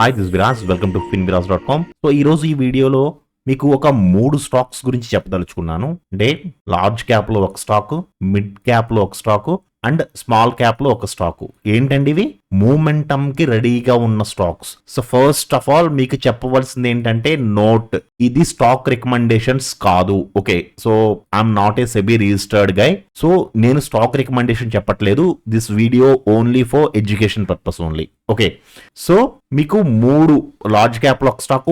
Hi this Viraj welcome to finviras.com. So ఈరోజు ఈ వీడియోలో మీకు ఒక 3 స్టాక్స్ గురించి చెప్పదలుచుకున్నాను. అంటే లార్జ్ క్యాప్లో ఒక స్టాకు, మిడ్ క్యాప్లో ఒక స్టాకు అండ్ స్మాల్ క్యాప్లో ఒక స్టాకు. ఏంటండి ఇవి? మూమెంటంకి రెడీగా ఉన్న stocks. So first of all మీకు చెప్పవలసింది ఏంటంటే నోట్, ఇది స్టాక్ రికమెండేషన్స్ కాదు. Okay, so I'm not a SEBI registered guy. So నేను స్టాక్ రికమెండేషన్ చెప్పట్లేదు. This video only for education purpose only. Okay, so మీకు 3 లార్జ్ క్యాప్లో ఒక స్టాకు,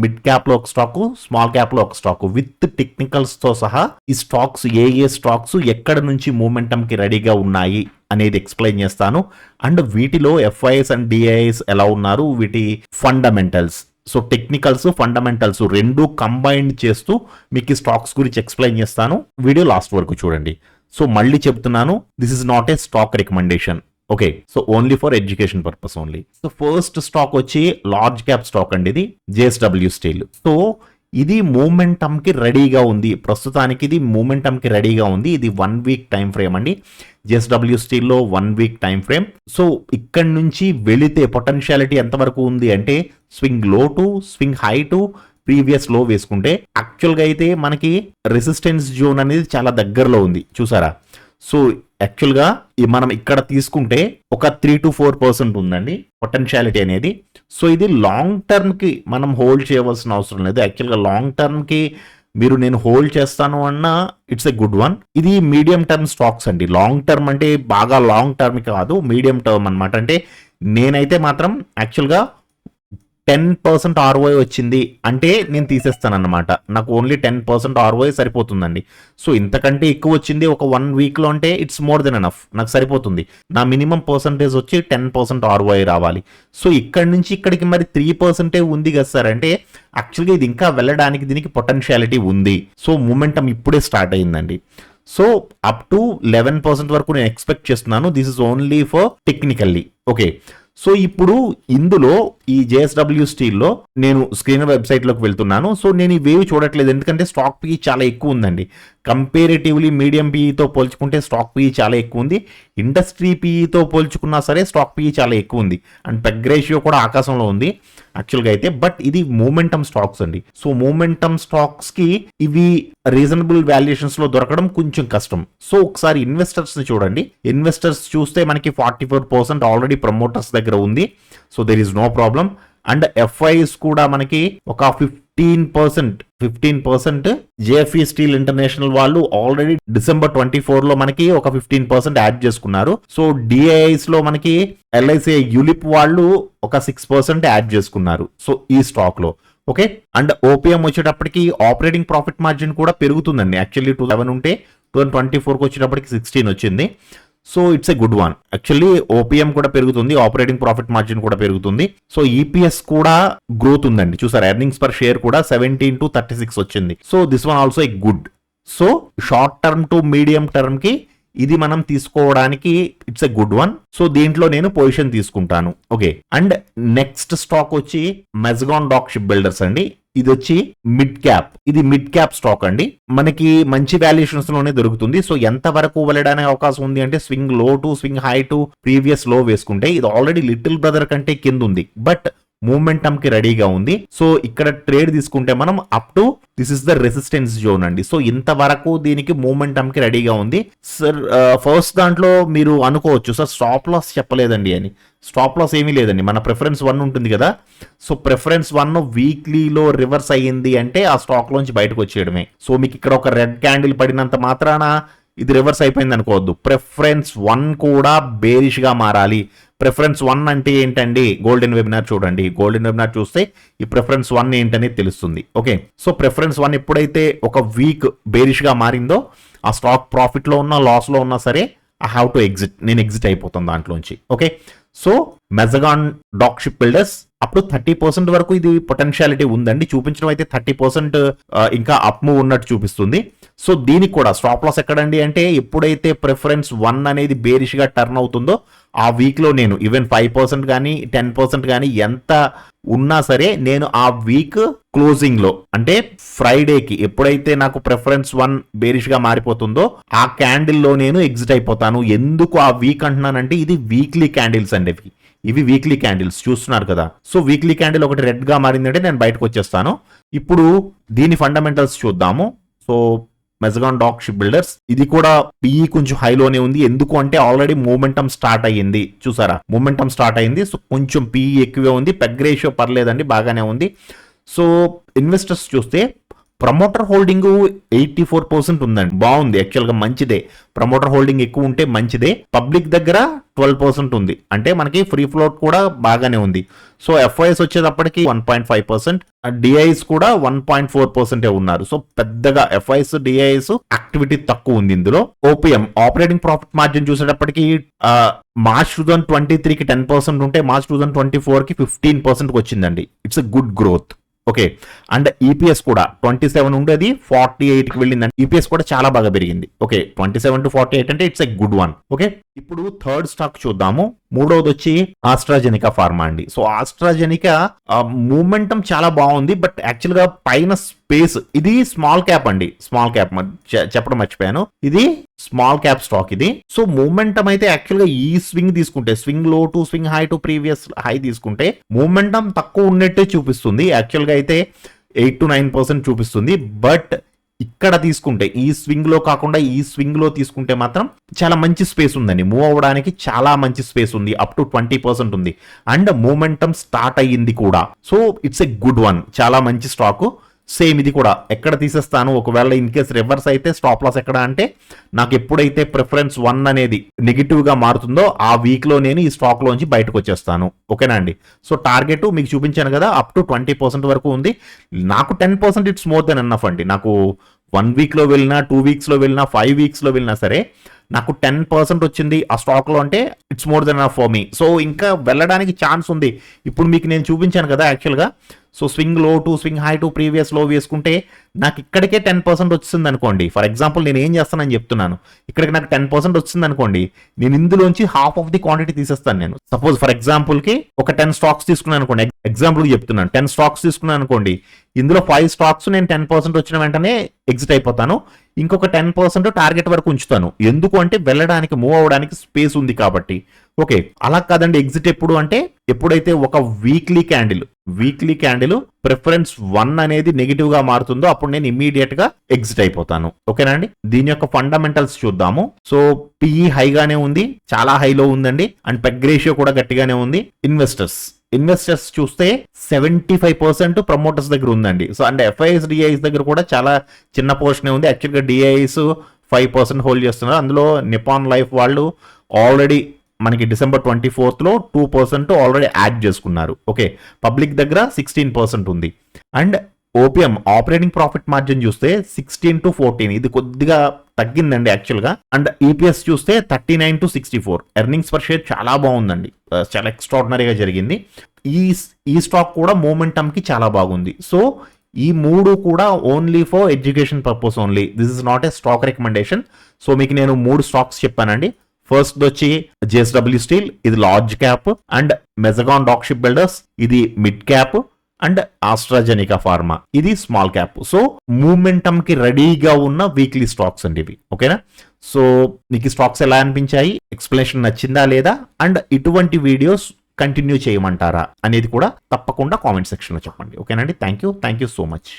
మిడ్ క్యాప్ లో ఒక స్టాకు, స్మాల్ క్యాప్ లో ఒక స్టాకు విత్ టెక్నికల్స్ తో సహా ఈ స్టాక్స్ ఏ స్టాక్స్ ఎక్కడ నుంచి మూమెంటం కి రెడీగా ఉన్నాయి అనేది ఎక్స్ప్లెయిన్ చేస్తాను. అండ్ వీటిలో ఎఫ్ఐఎస్ అండ్ డిఐఎస్ ఎలా ఉన్నారు, వీటి ఫండమెంటల్స్, సో టెక్నికల్స్ ఫండమెంటల్స్ రెండు కంబైన్డ్ చేస్తూ మీకు ఈ స్టాక్స్ గురించి ఎక్స్ప్లెయిన్ చేస్తాను. వీడియో లాస్ట్ వరకు చూడండి. సో మళ్ళీ చెప్తున్నాను, this is not a stock recommendation. Okay, so only for education purpose only. So first stock వచ్చి లార్జ్ క్యాప్ స్టాక్ అండి, ఇది JSW స్టీల్. సో ఇది మూమెంటమ్ కి రెడీగా ఉంది, ప్రస్తుతానికి ఇది మూమెంటమ్ కి రెడీగా ఉంది. ఇది 1 వీక్ టైం ఫ్రేమ్ అండి, JSW స్టీల్ లో 1 వీక్ టైం ఫ్రేమ్. సో ఇక్కడ నుంచి వెళితే పొటెన్షియాలిటీ ఎంతవరకు ఉంది అంటే స్వింగ్ లో to swing high to previous లో వేసుకుంటే యాక్చువల్గా అయితే మనకి రెసిస్టెన్స్ జోన్ అనేది చాలా దగ్గరలో ఉంది, చూసారా? సో యాక్చువల్గా మనం ఇక్కడ తీసుకుంటే ఒక 3 to 4% ఉందండి పొటెన్షియాలిటీ అనేది. సో ఇది లాంగ్ టర్మ్ కి మనం హోల్డ్ చేయవలసిన అవసరం లేదు. యాక్చువల్గా లాంగ్ టర్మ్ కి నేను హోల్డ్ చేస్తాను అన్న ఇట్స్ ఎ గుడ్ వన్. ఇది మీడియం టర్మ్ స్టాక్స్ అండి. లాంగ్ టర్మ్ అంటే బాగా లాంగ్ టర్మ్ కాదు, మీడియం టర్మ్ అనమాట. అంటే నేనైతే మాత్రం యాక్చువల్గా 10% ROI వచ్చింది అంటే నేను తీసేస్తాను అన్నమాట. నాకు ఓన్లీ 10% ROI సరిపోతుందండి. సో ఇంతకంటే ఎక్కువ వచ్చింది ఒక 1 వీక్లో అంటే ఇట్స్ మోర్ దెన్ ఎనఫ్, నాకు సరిపోతుంది. నా మినిమం పర్సంటేజ్ వచ్చి 10% ROI రావాలి. సో ఇక్కడ నుంచి ఇక్కడికి మరి 3% ఉంది కదా సార్ అంటే యాక్చువల్గా ఇది ఇంకా వెళ్ళడానికి దీనికి పొటెన్షియాలిటీ ఉంది. సో మూమెంటం ఇప్పుడే స్టార్ట్ అయిందండి. సో అప్ టు 11% వరకు నేను ఎక్స్పెక్ట్ చేస్తున్నాను. This is only for technically. Okay, so ఇప్పుడు ఇందులో ఈ JSW స్టీల్లో నేను స్క్రీన్ వెబ్సైట్లోకి వెళ్తున్నాను. సో నేను ఇవేవి చూడట్లేదు, ఎందుకంటే స్టాక్ పీ చాలా ఎక్కువ ఉందండి. కంపేరేటివ్లీ మీడియం పీఈతో పోల్చుకుంటే స్టాక్ పీ చాలా ఎక్కువ ఉంది. ఇండస్ట్రీ పీఈతో పోల్చుకున్నా సరే స్టాక్ పీ చాలా ఎక్కువ ఉంది. అండ్ పెగ్ రేషియో కూడా ఆకాశంలో ఉంది యాక్చువల్గా అయితే. బట్ ఇది మూమెంటమ్ స్టాక్స్ అండి. సో మూమెంటమ్ స్టాక్స్ కి ఇవి రీజనబుల్ వాల్యుయేషన్స్ లో దొరకడం కొంచెం కష్టం. సో ఒకసారి ఇన్వెస్టర్స్ ని చూడండి. ఇన్వెస్టర్స్ చూస్తే మనకి 44% ఆల్రెడీ ప్రమోటర్స్ దగ్గర ఉంది. So there is no problem. And FIs కూడా మనకి ఒక 15% JFE స్టీల్ ఇంటర్నేషనల్ వాళ్ళు ఆల్రెడీ December 24 లో మనకి ఒక 15% యాడ్ చేసుకున్నారు. సో డిఐఎస్ లో మనకి LIC యులిప్ వాళ్ళు ఒక 6% యాడ్ చేసుకున్నారు. సో ఈ స్టాక్ లో ఓకే. అండ్ ఓపీఎం వచ్చేటప్పటికి ఆపరేటింగ్ ప్రాఫిట్ మార్జిన్ కూడా పెరుగుతుందండి. యాక్చువల్లీ 2011 ఉంటే 2024కి వచ్చేటప్పటికి 16 వచ్చింది. So it's a good one. Actually OPM కూడా పెరుగుతుంది, ఆపరేటింగ్ ప్రాఫిట్ మార్జిన్ కూడా పెరుగుతుంది. సో ఈపీఎస్ కూడా గ్రోత్ ఉందండి, చూసారు. ఎర్నింగ్స్ పర్ షేర్ కూడా 17 to 36 వచ్చింది. So this one also a good. So short term two medium term కి ఇది మనం తీసుకోవడానికి it's a good one. So దీంట్లో నేను పొజిషన్ తీసుకుంటాను. ఓకే, అండ్ నెక్స్ట్ స్టాక్ వచ్చి మెజగాన్ డాక్ షిప్ బిల్డర్స్ అండి. ఇది వచ్చి మిడ్ క్యాప్, ఇది మిడ్ క్యాప్ స్టాక్ అండి. మనకి మంచి వాల్యుయేషన్స్ లోనే దొరుకుతుంది. సో ఎంత వరకు వెళ్ళడానికి అవకాశం ఉంది అంటే స్వింగ్ లో to swing high to previous లో వేసుకుంటే ఇది ఆల్రెడీ లిటిల్ బ్రదర్ కంటే కింద ఉంది, బట్ మూమెంటమ్ కి రెడీగా ఉంది. సో ఇక్కడ ట్రేడ్ తీసుకుంటే మనం up to this is the resistance zone అండి. సో ఇంతవరకు దీనికి మూమెంటమ్ కి రెడీగా ఉంది. సార్ ఫస్ట్ దాంట్లో మీరు అనుకోవచ్చు సార్ స్టాప్ లాస్ చెప్పలేదండి అని. స్టాప్ లాస్ ఏమీ లేదండి, మన ప్రిఫరెన్స్ 1 ఉంటుంది కదా. సో ప్రిఫరెన్స్ 1 వీక్లీలో రివర్స్ అయ్యింది అంటే ఆ స్టాక్ లోంచి బయటకు వచ్చేయడమే. సో మీకు ఇక్కడ ఒక రెడ్ క్యాండిల్ పడినంత మాత్రాన ఇది రివర్స్ అయిపోయింది అనుకోవద్దు. ప్రిఫరెన్స్ 1 కూడా బేరిష్ గా మారాలి. ప్రిఫరెన్స్ 1 అంటే ఏంటండి? గోల్డెన్ వెబినార్ చూడండి. గోల్డెన్ వెబినార్ చూస్తే ఈ ప్రిఫరెన్స్ 1 ఏంటనేది తెలుస్తుంది. ఓకే, సో ప్రిఫరెన్స్ 1 ఎప్పుడైతే ఒక వీక్ బేరిష్ గా మారిందో ఆ స్టాక్ ప్రాఫిట్ లో ఉన్నా లాస్ లో ఉన్నా సరే ఐ హ్యావ్ టు ఎగ్జిట్, నేను ఎగ్జిట్ అయిపోతాను దాంట్లోంచి. Okay, so Mazagon dock ship builders అప్పుడు 30% వరకు ఇది పొటెన్షియాలిటీ ఉందండి. చూపించడం అయితే 30% ఇంకా అప్ మూవ్ ఉన్నట్టు చూపిస్తుంది. సో దీనికి కూడా స్టాప్ లాస్ ఎక్కడండి అంటే ఎప్పుడైతే ప్రిఫరెన్స్ 1 అనేది బేరిష్ గా టర్న్ అవుతుందో ఆ వీక్ లో నేను ఈవెన్ 5% కానీ 10% కానీ ఎంత ఉన్నా సరే నేను ఆ వీక్ క్లోజింగ్ లో అంటే ఫ్రైడేకి ఎప్పుడైతే నాకు ప్రిఫరెన్స్ 1 బేరిష్ గా మారిపోతుందో ఆ క్యాండిల్ లో నేను ఎగ్జిట్ అయిపోతాను. ఎందుకు ఆ వీక్ అంటున్నానంటే ఇది వీక్లీ క్యాండిల్స్ అండి. ఇవి వీక్లీ క్యాండిల్స్ చూస్తున్నారు కదా. సో వీక్లీ క్యాండిల్ ఒకటి రెడ్ గా మారిందంటే నేను బయటకు వచ్చేస్తాను. ఇప్పుడు దీని ఫండమెంటల్స్ చూద్దాము. So Mazagon dock ship builders, ఇది కూడా పిఈ కొంచెం హైలోనే ఉంది. ఎందుకు అంటే ఆల్రెడీ మూమెంటం స్టార్ట్ అయ్యింది, చూసారా మూమెంటం స్టార్ట్ అయ్యింది. సో కొంచెం పిఈ ఎక్కువే ఉంది. పెగ్ రేషియో పర్లేదండి, బాగానే ఉంది. సో ఇన్వెస్టర్స్ చూస్తే ప్రమోటర్ హోల్డింగ్ 84% ఉందండి, బాగుంది, యాక్చువల్గా మంచిదే. ప్రమోటర్ హోల్డింగ్ ఎక్కువ ఉంటే మంచిదే. పబ్లిక్ దగ్గర 12% ఉంది, అంటే మనకి ఫ్రీ ఫ్లోట్ కూడా బాగానే ఉంది. సో ఎఫ్ఐఎస్ వచ్చేటప్పటికి 1.5%, డిఐఎస్ కూడా 1.4% ఉన్నారు. సో పెద్దగా ఎఫ్ఐఎస్ డిఐఎస్ యాక్టివిటీ తక్కువ ఉంది ఇందులో. ఓపీఎం ఆపరేటింగ్ ప్రాఫిట్ మార్జిన్ చూసేటప్పటికి మార్చ్ 2023కి 10% ఉంటే మార్చ్ 2024కి 15% వచ్చిందండి. It's a good growth. Okay, and EPS కూడా 27 ఉండేది 48కి వెళ్ళిందండి. ఈపీఎస్ కూడా చాలా బాగా పెరిగింది. ఓకే, 27 to 48 అంటే it's a good one. Okay, ఇప్పుడు థర్డ్ స్టాక్ చూద్దాము. మూడవది వచ్చి ఆస్ట్రాజెనికా ఫార్మా అండి. సో ఆస్ట్రాజెనికా మూమెంటం చాలా బాగుంది, బట్ యాక్చువల్ గా పైన స్పేస్, ఇది స్మాల్ క్యాప్ అండి, స్మాల్ క్యాప్ చెప్పడం మర్చిపోయాను, ఇది స్మాల్ క్యాప్ స్టాక్ ఇది. సో మూమెంటం అయితే యాక్చువల్ గా ఈ స్వింగ్ తీసుకుంటే, స్వింగ్ లో to swing high to previous high తీసుకుంటే మూమెంటం తక్కువ ఉన్నట్టే చూపిస్తుంది. యాక్చువల్ గా అయితే 8 to 9% చూపిస్తుంది. బట్ ఇక్కడ తీసుకుంటే ఈ స్వింగ్ లో కాకుండా ఈ స్వింగ్ లో తీసుకుంటే మాత్రం చాలా మంచి స్పేస్ ఉందండి, మూవ్ అవ్వడానికి చాలా మంచి స్పేస్ ఉంది, అప్ టు 20% ఉంది. అండ్ మూమెంటం స్టార్ట్ అయ్యింది కూడా. So it's a good one, చాలా మంచి స్టాక్. సేమ్ ఇది కూడా ఎక్కడ తీసేస్తాను, ఒకవేళ ఇన్ కేస్ రివర్స్ అయితే స్టాప్ లాస్ ఎక్కడ అంటే, నాకు ఎప్పుడైతే ప్రిఫరెన్స్ 1 అనేది నెగిటివ్ గా మారుతుందో ఆ వీక్ లో నేను ఈ స్టాక్ లోంచి బయటకు వచ్చేస్తాను. ఓకేనా అండి. సో టార్గెట్ మీకు చూపించాను కదా, అప్ టు 20% వరకు ఉంది. నాకు 10% ఇట్స్ మోర్ దెన్ ఎనఫ్ అండి. నాకు 1 వీక్ లో వెళ్ళినా, 2 వీక్స్ లో వెళ్ళినా, 5 వీక్స్ లో వెళ్ళినా సరే నాకు 10% వచ్చింది ఆ స్టాక్ లో అంటే it's more than enough for me. So ఇంకా వెళ్ళడానికి ఛాన్స్ ఉంది. ఇప్పుడు మీకు నేను చూపించాను కదా యాక్చువల్ గా. సో స్వింగ్ లో to swing high to previous లో వేసుకుంటే నాకు ఇక్కడికే 10% వచ్చింది అనుకోండి. ఫర్ ఎగ్జాంపుల్ నేను ఏం చేస్తానని చెప్తున్నాను, ఇక్కడికి నాకు 10% వచ్చింది అనుకోండి, నేను ఇందులోంచి హాఫ్ ఆఫ్ ది క్వాంటిటీ తీసేస్తాను. నేను సపోజ్ ఫర్ ఎగ్జాంపుల్ కి ఒక 10 స్టాక్స్ తీసుకున్నాను అనుకోండి, ఎగ్జాంపుల్ చెప్తున్నాను, 10 స్టాక్స్ తీసుకున్నాను అనుకోండి, ఇందులో 5 స్టాక్స్ నేను 10% వచ్చిన వెంటనే ఎగ్జిట్ అయిపోతాను. ఇంకొక 10% టార్గెట్ వరకు ఉంచుతాను. ఎందుకు అంటే వెళ్ళడానికి, మూవ్ అవ్వడానికి స్పేస్ ఉంది కాబట్టి. ఓకే, అలా కాదండి ఎగ్జిట్ ఎప్పుడు అంటే, ఎప్పుడైతే ఒక వీక్లీ క్యాండిల్ ప్రిఫరెన్స్ 1 అనేది నెగిటివ్ గా మారుతుందో అప్పుడు నేను ఇమీడియట్ గా ఎగ్జిట్ అయిపోతాను. ఓకేనా అండి. దీని యొక్క ఫండమెంటల్స్ చూద్దాము. సో పిఈ హైగానే ఉంది, చాలా హైలో ఉందండి. అండ్ పెగ్ రేషియో కూడా గట్టిగానే ఉంది. ఇన్వెస్టర్స్ చూస్తే 75% ప్రమోటర్స్ దగ్గర ఉందండి. సో అంటే ఎఫ్ఐఎస్ డిఐఎస్ దగ్గర కూడా చాలా చిన్న పోర్షన్ ఉంది. యాక్చువల్గా డిఐఎస్ 5% హోల్డ్ చేస్తున్నారు. అందులో నిపాన్ లైఫ్ వాళ్ళు ఆల్రెడీ మనకి December 24th లో 2% ఆల్రెడీ యాడ్ చేసుకున్నారు. ఓకే, పబ్లిక్ దగ్గర 16% ఉంది. And OPM operating profit margin చూస్తే 16 to 14, ఇది కొద్దిగా తగ్గిందండి యాక్చువల్గా. అండ్ ఈపీఎస్ చూస్తే 39 to 64, ఎర్నింగ్స్ పర్ షేర్ చాలా బాగుందండి, చాలా ఎక్స్ట్రాడినరీగా జరిగింది. ఈ స్టాక్ కూడా మూమెంటమ్ కి చాలా బాగుంది. సో ఈ మూడు కూడా only for education purpose only, this is not a stock recommendation. So మీకు నేను 3 స్టాక్స్ చెప్పానండి. ఫస్ట్ వచ్చి జేఎస్డబ్ల్యూ స్టీల్, ఇది large cap. And Mazagon dock ship builders, ఇది mid cap. And AstraZeneca pharma, ఇది స్మాల్ క్యాప్. సో మూమెంటమ్ కి రెడీగా ఉన్న వీక్లీ స్టాక్స్ అండి ఇవి. ఓకేనా. సో మీకు స్టాక్స్ ఎలా అనిపించాయి, ఎక్స్ప్లెనేషన్ నచ్చిందా లేదా, అండ్ ఇటువంటి వీడియోస్ కంటిన్యూ చేయమంటారా అనేది కూడా తప్పకుండా కామెంట్ సెక్షన్ లో చెప్పండి. ఓకేనండి. Thank you so much.